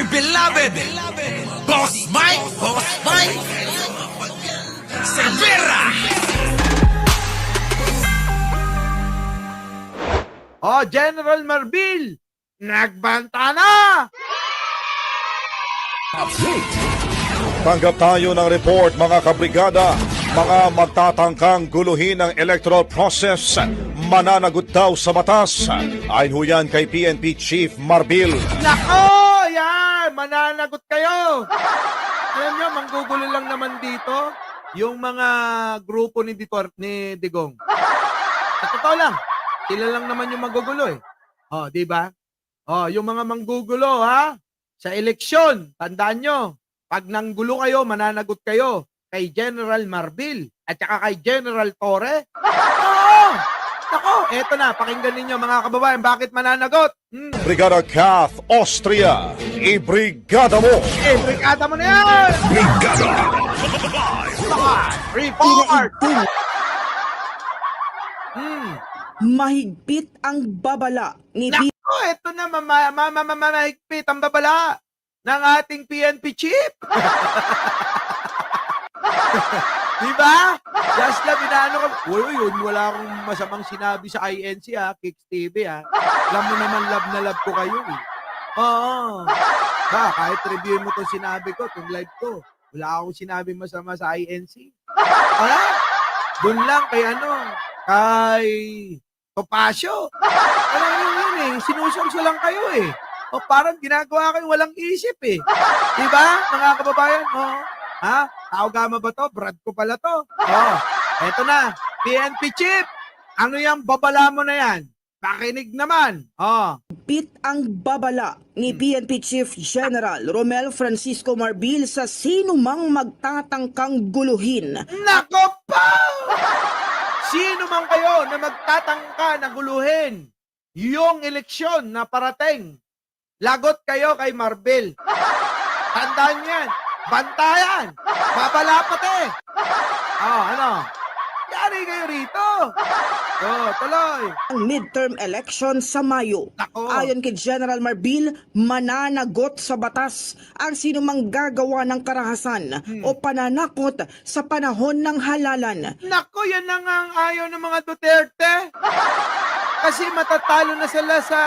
beloved Boss Mike Cervera. General Marbil, nagbanta na! Tanggap tayo ng report mga kabrigada. Mga magtatangkang guluhin ng electoral process, mananagot daw sa batas. Ayon ho yan kay PNP Chief Marbil. Nako! Yan! Mananagot kayo! Alam nyo, manggugulo lang naman dito yung mga grupo ni Digong. Sa totoo lang, sila lang naman yung magugulo eh. Di ba? Yung mga manggugulo ha, sa eleksyon, tandaan nyo, pag nanggulo kayo, mananagot kayo kay General Marbil at saka kay General Torre. Nako, eto na, pakinggan ninyo mga kababayan, bakit mananagot? Brigada Kath Austria, ibrigada mo! Brigada mo na yan! Brigada. Report! Mahigpit ang babala ni Nako, eto na, mahigpit ang babala ng ating PNP chief. Diba? Just lang, inaano ko. Yun, wala akong masamang sinabi sa INC Kicks TV Alam mo naman, love na love ko kayo eh. Oo. Kahit review mo itong sinabi ko, itong live ko, wala akong sinabi masama sa INC. Doon lang kay kay Topacio. Alam nyo yun eh, sinusumso lang kayo eh. Parang ginagawa kayo walang isip eh. Diba, mga kababayan? Tao gama ba to? Brad ko pala to. Eto na, PNP Chief. Ano yung babala mo na yan? Pakinig naman. Mahigpit ang babala ni PNP Chief General Romel Francisco Marbil sa sino mang magtatangkang guluhin. Nako pa! Sino man kayo na magtatangka na guluhin yung eleksyon na parating, lagot kayo kay Marbil. Tandaan niyo yan. Bantayan! Babalapat eh! Yari kayo rito! Tuloy! Ang midterm election sa Mayo. Nako. Ayon kay General Marbil, mananagot sa batas ang sino mang gagawa ng karahasan o pananakot sa panahon ng halalan. Nako, yan na nga ang ayaw ng mga Duterte. Kasi matatalo na sila sa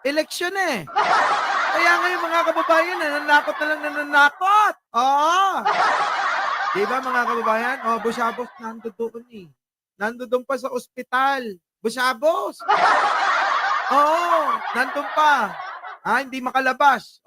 eleksyon eh. Kaya ngayon mga kababayan, nananakot na lang nananakot. Diba mga kababayan? Busabos, nandoon eh. Nandoon pa sa ospital. Busabos. Nandun pa. Hindi makalabas.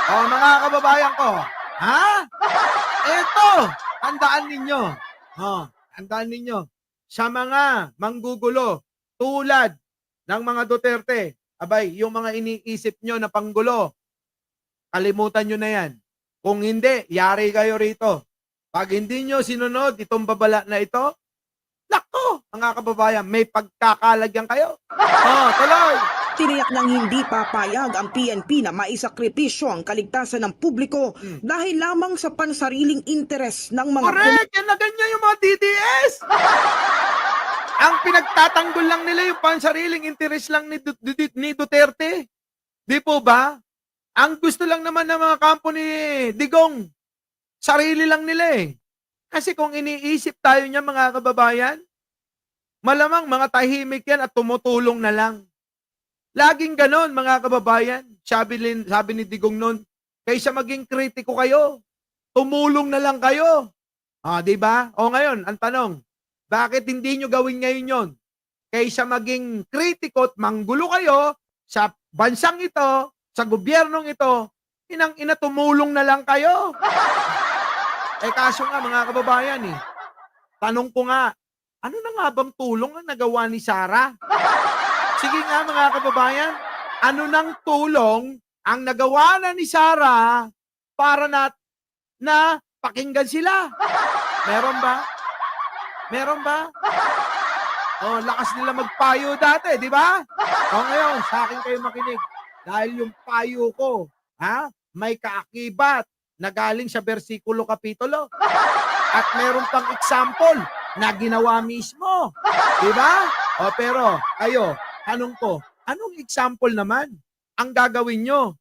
Mga kababayan ko. Eto, tandaan ninyo. Tandaan ninyo. Sa mga manggugulo, tulad ng mga Duterte, abay, yung mga iniisip nyo na panggulo, kalimutan nyo na yan. Kung hindi, yari kayo rito. Pag hindi nyo sinunod itong babala na ito, nako, mga kababayan, may pagkakalagyan kayo. Tuloy! Tiniyak ng hindi papayag ang PNP na maisakripisyo ang kaligtasan ng publiko dahil lamang sa pansariling interes ng mga Correct! Yan na ganyan yung mga DDS! Ang pinagtatanggol lang nila yung pansariling interes lang ni Duterte. Di po ba? Ang gusto lang naman ng mga kampo ni Digong, sarili lang nila eh. Kasi kung iniisip tayo niya mga kababayan, malamang mga tahimik yan at tumutulong na lang. Laging ganon mga kababayan. Sabi ni Digong nun, kaysa maging kritiko kayo, tumulong na lang kayo. Di ba? Ngayon, ang tanong, bakit hindi nyo gawin ngayon yon? Kaysa maging kritiko at manggulo kayo sa bansang ito, sa gobyernong ito, inang-ina tumulong na lang kayo. Kaso nga mga kababayan tanong ko nga, ano na nga bang tulong ang nagawa ni Sara? Sige nga mga kababayan, ano nang tulong ang nagawa na ni Sara para na pakinggan sila? Meron ba? Meron ba? Lakas nila magpayo dati, di ba? Ngayon, sa akin kayo makinig. Dahil yung payo ko, may kaakibat na galing sa bersikulo kapitulo. At meron pang example na ginawa mismo. Di ba? Pero, kayo, tanong ko, anong example naman ang gagawin nyo?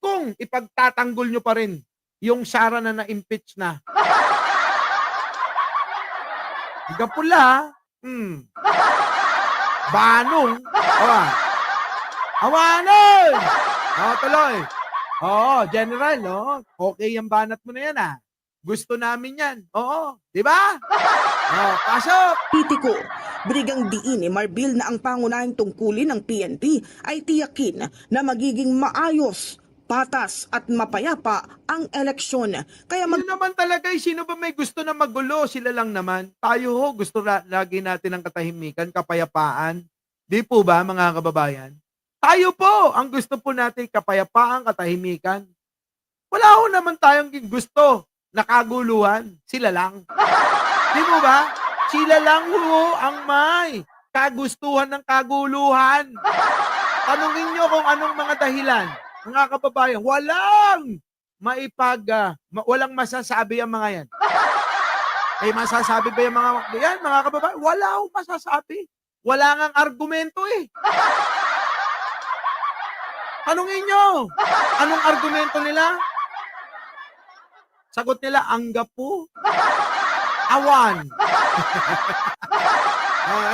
kung ipagtatanggol nyo pa rin yung Sara na na-impeach na. Hanggang pula, Banong, awanon! Tuloy. General, okay yung banat mo na yan, Gusto namin yan. Oo, di ba? Pasok! Politiko, Brigang diin ni Marbil na ang pangunahing tungkulin ng PNP ay tiyakin na magiging maayos, patas at mapayapa ang eleksyon. Kaya Yun naman talaga, sino ba may gusto na magulo? Sila lang naman. Tayo gusto lagi natin ng katahimikan, kapayapaan. Di po ba, mga kababayan? Tayo po, ang gusto po natin kapayapaan, katahimikan. Wala naman tayong gusto na kaguluhan. Sila lang. Di po ba? Sila lang ang may kagustuhan ng kaguluhan. Tanungin nyo kung anong mga dahilan. Mga kababayan, walang masasabi ang mga yan. May masasabi ba yung mga kababayan? Wala akong masasabi. Wala ngang argumento Tanungin nyo, anong argumento nila? Sagot nila, anggap po. Awan.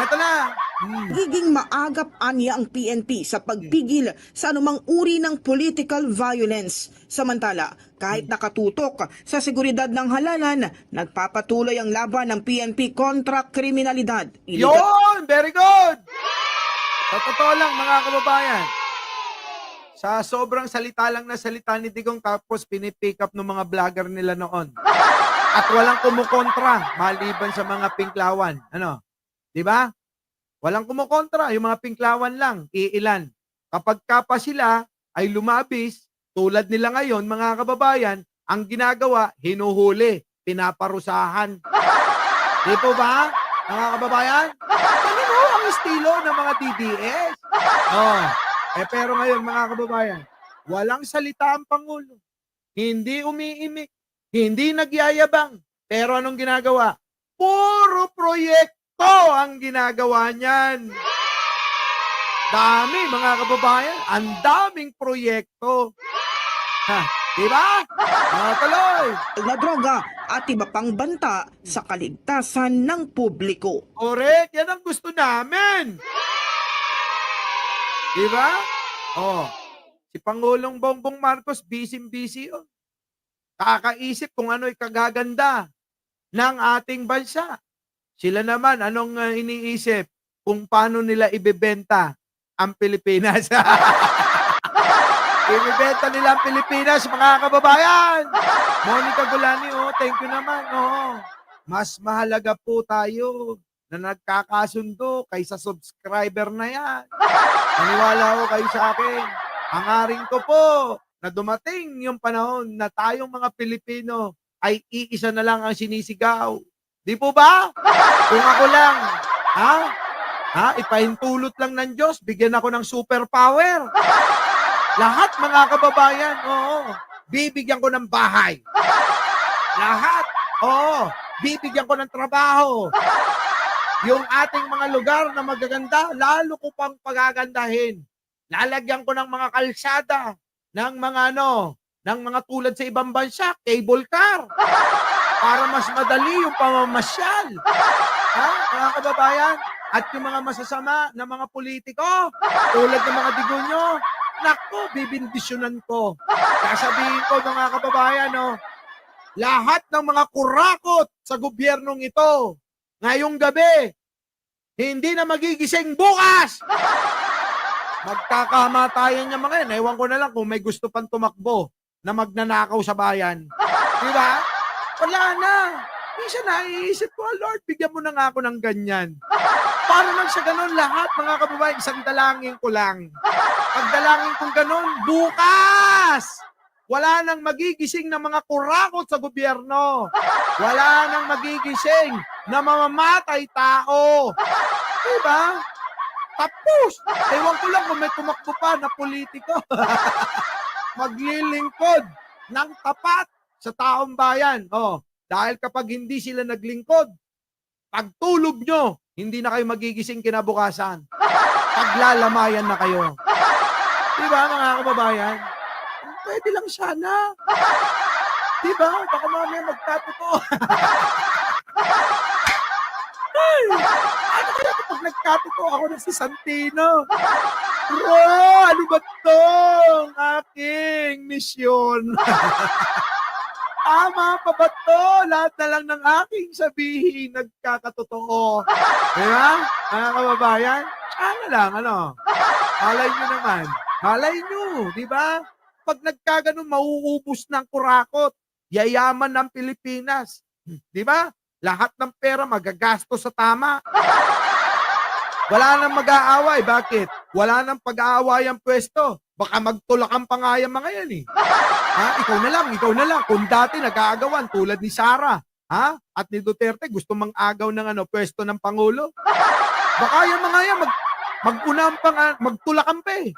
Eto na. magiging maagap anya ang PNP sa pagpigil sa anumang uri ng political violence. Samantala, kahit nakatutok sa seguridad ng halalan, nagpapatuloy ang laban ng PNP kontra kriminalidad. Yun! Very good! Sa totoo lang, mga kababayan, sa sobrang salita lang na salita ni Digong tapos pinipick up ng mga vlogger nila noon. At walang kumukontra maliban sa mga pinklawan. Ano? 'Di ba? Walang kumukontra, yung mga pinklawan lang, iilan. Kapag pa sila ay lumabis, tulad nila ngayon, mga kababayan, ang ginagawa, hinuhuli, pinaparusahan. Di po ba, mga kababayan? Ganun ho ang estilo ng mga DDS. Pero ngayon, mga kababayan, walang salita ang Pangulo. Hindi umiimik. Hindi nagyayabang. Pero anong ginagawa? Puro proyekto ang ginagawa niyan. Dami, mga kababayan. Ang daming proyekto. Diba? Tuloy. Na droga at iba pang banta sa kaligtasan ng publiko. Correct. Yan ang gusto namin. Diba? Si Pangulong Bongbong Marcos, busy-busy yun. Kakaisip kung ano'y kagaganda ng ating bansa. Sila naman, anong iniisip? Kung paano nila ibebenta ang Pilipinas. Ibebenta nila ang Pilipinas, mga kababayan. Monica Gulani, thank you naman. Mas mahalaga po tayo na nagkakasundo kaysa subscriber na yan. Maniwala ko kayo sa akin. Hangarin ko po na dumating yung panahon na tayong mga Pilipino ay iisa na lang ang sinisigaw. Di po ba? Kung ako lang, ipahintulot lang ng Diyos, bigyan ako ng superpower. Lahat, mga kababayan, bibigyan ko ng bahay. Lahat, bibigyan ko ng trabaho. Yung ating mga lugar na magaganda, lalo ko pang pagagandahin. Lalagyan ko ng mga kalsada, ng mga ng mga tulad sa ibang bansa, cable car. Para mas madali yung pamamasyal. Mga kababayan? At yung mga masasama na mga politiko, tulad ng mga Digonyo, naku, bibindisyonan ko. Sasabihin ko, mga kababayan, lahat ng mga kurakot sa gobyernong ito, ngayong gabi, hindi na magigising bukas! Magkakamatayan niya mga yan. Ewan ko na lang kung may gusto pang tumakbo na magnanakaw sa bayan. Diba? Wala na. Minsan naiisip ko, Lord, bigyan mo na nga ako ng ganyan. Para lang sa ganun lahat, mga kababayan, isang dalangin ko lang. Pagdalangin kong ganun, bukas! Wala nang magigising na mga kurakot sa gobyerno. Wala nang magigising na mamamatay tao. Diba? Tapos, ewan ko lang kung may tumakbo pa na politiko. Maglilingkod ng tapat sa taong bayan. Dahil kapag hindi sila naglingkod, pagtulog nyo, hindi na kayo magigising kinabukasan. Paglalamayan na kayo. Diba, mga kababayan? Pwede lang sana. Diba? Baka mamaya magkatotoo. Ay, ano kaya kapag nagkatotoo ako na si Santino? Bro, ano ba tong aking misyon? Tama pa ba to? Lahat na lang ng aking sabihin nagkakatotoo. Diba? Mga kababayan, sana lang, ano? Malay nyo naman. Malay nyo, di ba? Pag nagkaganon, mauubos ng kurakot. Yayaman ng Pilipinas. Di ba? Lahat ng pera magagastos sa tama. Wala nang mag-aaway. Bakit? Wala nang pag-aaway ang pwesto. Baka magtulakan pa nga yung mga yan eh. Ha? Ikaw na lang. Kung dati nag-aagawan tulad ni Sara, ha? At ni Duterte gusto mang-agaw ng pwesto ng Pangulo. Baka yung mga yan mag-unang pa magtulakan pa eh.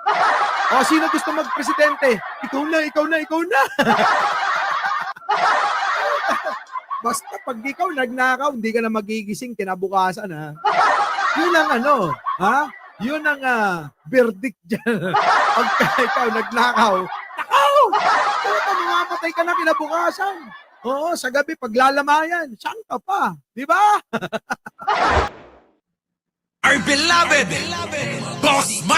O sino gusto magpresidente? Ikaw na. Basta pag ikaw nagnakaw, hindi ka na magigising kinabukasan, ha? Yun ang ha? Yun ang verdict dyan. Pag ikaw nagnakaw, nakaw! Puta, mamapatay ka na kinabukasan. Oo, sa gabi, paglalamayan, saan ka pa? Di ba? Our beloved Boss Mike.